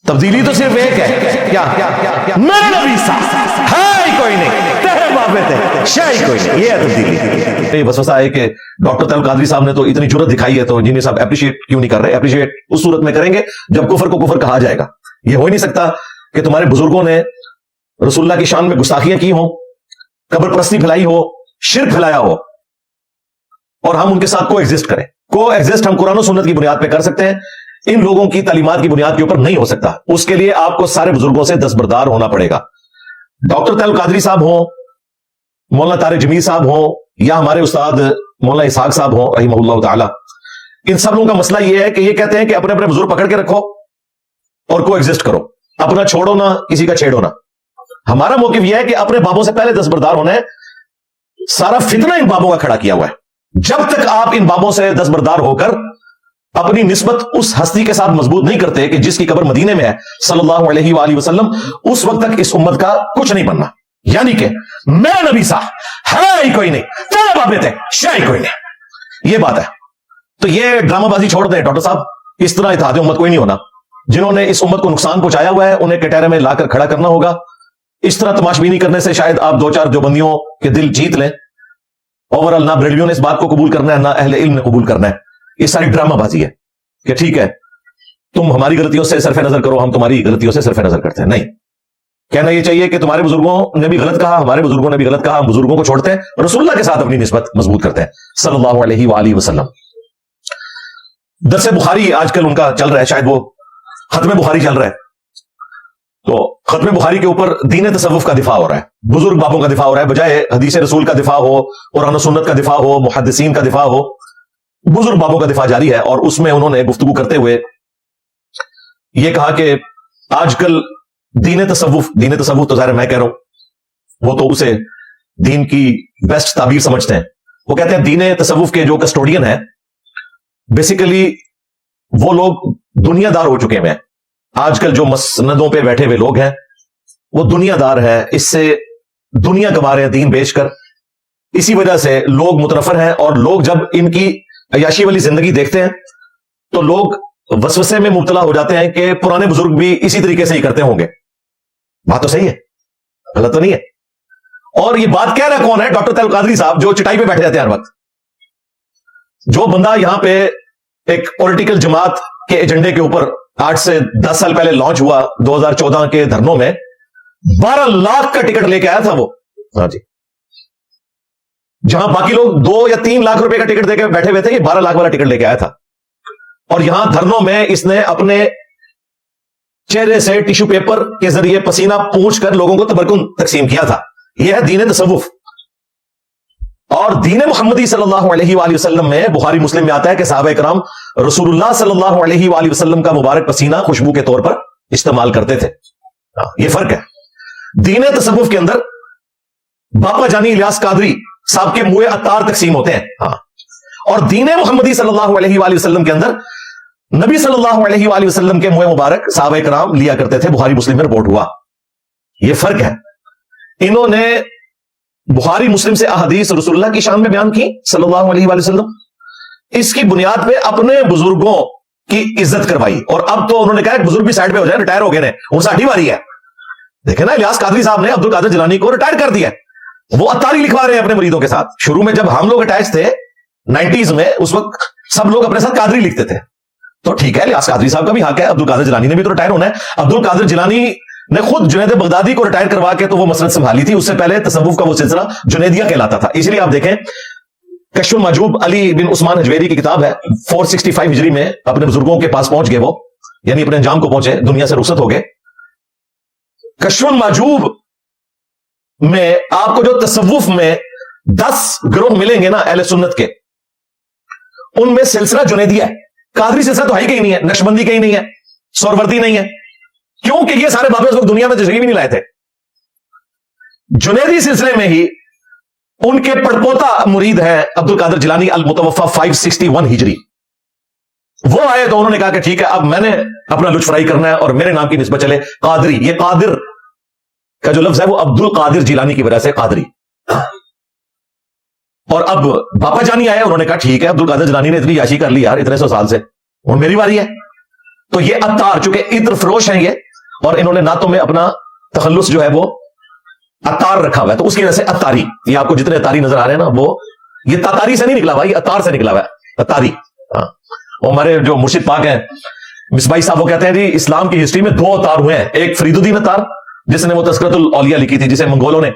تبدیلی تو صرف ایک ہے، کیا میرے نبی صاحب ہے ہی کوئی نہیں، تیرے بابے تھے شے ہی کوئی نہیں، یہ ہے تبدیلی۔ وسوسہ ہے کہ ڈاکٹر طیب قادری صاحب نے تو اتنی جرت دکھائی ہے، تو انجینئر صاحب اپریشیٹ کیوں نہیں کر رہے؟ اپریشیٹ اس صورت میں کریں گے جب کفر کو کفر کہا جائے گا۔ یہ ہو ہی نہیں سکتا کہ تمہارے بزرگوں نے رسول اللہ کی شان میں گستاخیاں کی ہوں، قبر پرستی پھیلائی ہو، شرک پھیلایا ہو، اور ہم ان کے ساتھ کو ایگزسٹ کریں۔ کو ایگزسٹ ہم قرآن و سنت کی بنیاد پہ کر سکتے ہیں، ان لوگوں کی تعلیمات کی بنیاد کے اوپر نہیں ہو سکتا۔ اس کے لیے آپ کو سارے بزرگوں سے دستبردار ہونا پڑے گا۔ ڈاکٹر طیب قادری صاحب ہوں، مولانا طارق جمیل صاحب ہوں، یا ہمارے استاد مولانا اسحاق صاحب ہوں رحمہ اللہ تعالی، ان سب لوگوں کا مسئلہ یہ ہے کہ یہ کہتے ہیں کہ اپنے اپنے بزرگ پکڑ کے رکھو اور کو ایگزسٹ کرو، اپنا چھوڑو نہ کسی کا چھیڑو نہ۔ ہمارا موقف یہ ہے کہ اپنے بابوں سے پہلے دستبردار ہونا ہے۔ سارا فتنہ ان بابوں کا کھڑا کیا ہوا ہے۔ جب تک آپ ان بابوں سے دستبردار ہو کر اپنی نسبت اس ہستی کے ساتھ مضبوط نہیں کرتے کہ جس کی قبر مدینے میں ہے صلی اللہ علیہ وآلہ وسلم، اس وقت تک اس امت کا کچھ نہیں بننا۔ یعنی کہ میرے نبی صاحب ہے ہی کوئی نہیں، تیرے بابے تھے شے ہی کوئی نہیں، یہ بات ہے۔ تو یہ ڈرامہ بازی چھوڑ دیں ڈاکٹر صاحب، اس طرح اتحاد امت کوئی نہیں ہونا۔ جنہوں نے اس امت کو نقصان پہنچایا ہوا ہے انہیں کٹہرے میں لا کر کھڑا کرنا ہوگا۔ اس طرح تماشبینی کرنے سے شاید آپ دو چار دیوبندیوں کے دل جیت لیں۔ اوورال نہ بریلویوں نے اس بات کو قبول کرنا ہے، نہ اہل علم نے قبول کرنا ہے۔ یہ ساری ڈرامہ بازی ہے کہ ٹھیک ہے تم ہماری غلطیوں سے صرف نظر کرو، ہم تمہاری غلطیوں سے صرف نظر کرتے ہیں۔ نہیں، کہنا یہ چاہیے کہ تمہارے بزرگوں نے بھی غلط کہا، ہمارے بزرگوں نے بھی غلط کہا، ہم بزرگوں کو چھوڑتے ہیں، رسول اللہ کے ساتھ اپنی نسبت مضبوط کرتے ہیں صلی اللہ علیہ وآلہ وسلم۔ درس بخاری آج کل ان کا چل رہا ہے، شاید وہ ختم بخاری چل رہا ہے، تو ختم بخاری کے اوپر دین تصوف کا دفاع ہو رہا ہے، بزرگ بابوں کا دفاع ہو رہا ہے، بجائے حدیث رسول کا دفاع ہو، قرآن و سنت کا دفاع ہو، محدثین کا دفاع ہو، بزرگ بابوں کا دفاع جاری ہے۔ اور اس میں انہوں نے گفتگو کرتے ہوئے یہ کہا کہ آج کل دین تصوف تو ظاہر میں کہہ رہا ہوں، وہ تو اسے دین کی بیسٹ تعبیر سمجھتے ہیں۔ وہ کہتے ہیں دین تصوف کے جو کسٹوڈین ہیں بیسیکلی وہ لوگ دنیا دار ہو چکے ہیں۔ آج کل جو مسندوں پہ بیٹھے ہوئے لوگ ہیں وہ دنیا دار ہے، اس سے دنیا کما رہے ہیں دین بیچ کر، اسی وجہ سے لوگ متنفر ہیں۔ اور لوگ جب ان کی عیاشی والی زندگی دیکھتے ہیں تو لوگ وسوسے میں مبتلا ہو جاتے ہیں کہ پرانے بزرگ بھی اسی طریقے سے ہی کرتے ہوں گے۔ بات تو صحیح ہے، غلط تو نہیں ہے۔ اور یہ بات کہہ رہا کون ہے؟ ڈاکٹر طیب قادری صاحب، جو چٹائی پہ بیٹھے جاتے ہیں ہر وقت۔ جو بندہ یہاں پہ ایک پولیٹیکل جماعت کے ایجنڈے کے اوپر 8 سے 10 سال پہلے لانچ ہوا 2014 کے دھرنوں میں 12 لاکھ کا ٹکٹ لے کے آیا تھا وہ، ہاں جی، جہاں باقی لوگ 2 یا 3 لاکھ روپے کا ٹکٹ دے کے بیٹھے ہوئے تھے، یہ 12 لاکھ والا ٹکٹ لے کے آیا تھا۔ اور یہاں دھرنوں میں اس نے اپنے چہرے سے ٹیشو پیپر کے ذریعے پسینہ پونچھ کر لوگوں کو تبرکن تقسیم کیا تھا۔ یہ ہے دین تصوف۔ اور دین محمدی صلی اللہ علیہ وآلہ وسلم میں بخاری مسلم میں آتا ہے کہ صحابہ کرام رسول اللہ صلی اللہ علیہ وآلہ وسلم کا مبارک پسینہ خوشبو کے طور پر استعمال کرتے تھے۔ یہ فرق ہے۔ دین تصوف کے اندر باپا جانی الیاس قادری صاحب کے موئے عطار تقسیم ہوتے ہیں، ہاں۔ اور دین محمدی صلی اللہ علیہ وآلہ وسلم کے اندر نبی صلی اللہ علیہ وآلہ وسلم کے موئے مبارک صحابہ کرام لیا کرتے تھے، بخاری مسلم میں رپورٹ ہوا۔ یہ فرق ہے۔ انہوں نے بخاری مسلم سے احادیث رسول اللہ کی شان میں بیان کی صلی اللہ علیہ وآلہ وسلم، اس کی بنیاد پہ اپنے بزرگوں کی عزت کروائی۔ اور اب تو انہوں نے کہا کہ بزرگ بھی سائڈ پہ ہو جائے، ریٹائر ہو گئے ہیں، وہ ساڈھی باری ہے۔ دیکھیں نا، الیاس قادری صاحب نے عبد القادر جیلانی کو ریٹائر کر دیا، وہ عطاری لکھوا رہے ہیں اپنے مریدوں کے ساتھ۔ شروع میں جب ہم لوگ اٹیچ تھے 90s میں، اس وقت سب لوگ اپنے ساتھ قادری لکھتے تھے، تو ٹھیک ہے الیاس قادری صاحب کا بھی حق ہے، عبد القادر جیلانی نے بھی تو ریٹائر ہونا ہے۔ عبد القادر جیلانی نے خود جنید بغدادی کو ریٹائر کروا کے تو وہ مسند سنبھالی تھی، اس سے پہلے تصوف کا وہ سلسلہ جنیدیہ کہلاتا تھا۔ اس لیے آپ دیکھیں کشف المحجوب علی بن عثمان حجویری کی کتاب ہے، 465 ہجری میں اپنے بزرگوں کے پاس پہنچ گئے، وہ یعنی اپنے انجام کو پہنچے، دنیا سے رخصت ہو گئے۔ کشف المحجوب میں آپ کو جو تصوف میں 10 گروہ ملیں گے نا اہل سنت کے، ان میں سلسلہ جنیدیہ ہے۔ قادری سلسلہ تو ہے ہی کہیں نہیں ہے، نقشبندی کہیں نہیں ہے، سہروردی نہیں ہے، کیونکہ یہ سارے بابے اس وقت دنیا میں تشریف بھی نہیں لائے تھے۔ جنیدی سلسلے میں ہی ان کے پڑپوتا مرید ہیں عبد القادر جیلانی المتوفا 561 ہجری، وہ آئے تو انہوں نے کہا کہ ٹھیک ہے اب میں نے اپنا لطف فرائی کرنا ہے اور میرے نام کی نسبت چلے قادری۔ یہ قادر کا جو لفظ ہے وہ عبد القادر جیلانی کی وجہ سے قادری۔ اور اب باپا جانی آئے، انہوں نے کہا ٹھیک ہے عبد القادر جیلانی نے اتنی یاشی کر لی یار اتنے 100 سال سے، اور میری باری ہے۔ تو یہ عطار چونکہ عطر فروش ہیں یہ، اور انہوں نے نعتوں میں اپنا تخلص جو ہے وہ عطار رکھا ہوا ہے، تو اس کی وجہ سے عطاری. یہ آپ کو جتنے عطاری نظر آ رہے ہیں نا، وہ یہ تاتاری سے نہیں نکلا ہوا، یہ عطار سے نکلا ہوا ہے، عطاری. اور ہمارے جو مرشد پاک ہیں مصباحی صاحب، وہ کہتے ہیں جی اسلام کی ہسٹری میں 2 عطار ہوئے ہیں. ایک فرید الدین عطار جس نے وہ تذکرۃ الاولیاء لکھی تھی، جسے منگولوں نے